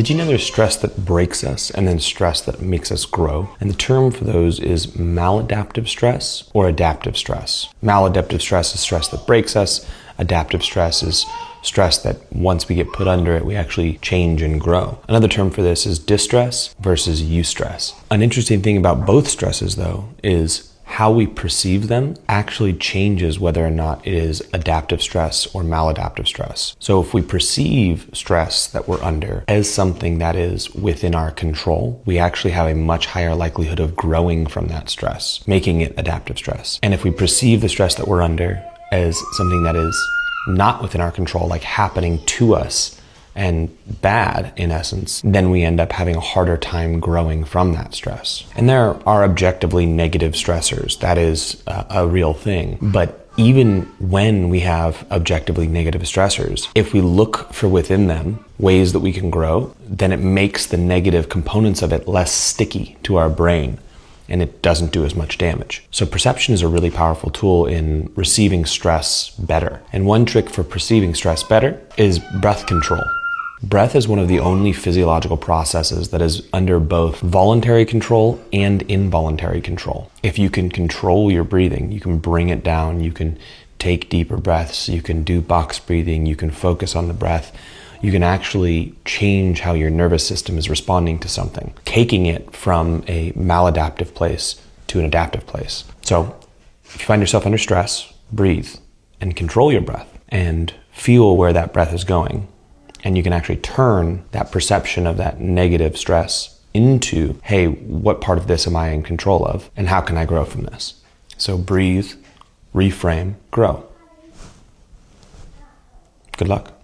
Did you know there's stress that breaks us and then stress that makes us grow? And the term for those is maladaptive stress or adaptive stress. Maladaptive stress is stress that breaks us. Adaptive stress is stress that once we get put under it, we actually change and grow. Another term for this is distress versus eustress. An interesting thing about both stresses, though, is how we perceive them actually changes whether or not it is adaptive stress or maladaptive stress. So if we perceive stress that we're under as something that is within our control, we actually have a much higher likelihood of growing from that stress, making it adaptive stress. And if we perceive the stress that we're under as something that is not within our control, like happening to us and bad in essence, then we end up having a harder time growing from that stress. And there are objectively negative stressors. That is a real thing. But even when we have objectively negative stressors, if we look for within them ways that we can grow, then it makes the negative components of it less sticky to our brain, and it doesn't do as much damage. So perception is a really powerful tool in receiving stress better. And one trick for perceiving stress better is breath control. Breath is one of the only physiological processes that is under both voluntary control and involuntary control. If you can control your breathing, you can bring it down, you can take deeper breaths, you can do box breathing, you can focus on the breath, you can actually change how your nervous system is responding to something, taking it from a maladaptive place to an adaptive place. So if you find yourself under stress, breathe and control your breath and feel where that breath is going. And you can actually turn that perception of that negative stress into, hey, what part of this am I in control of? And how can I grow from this? So breathe, reframe, grow. Good luck.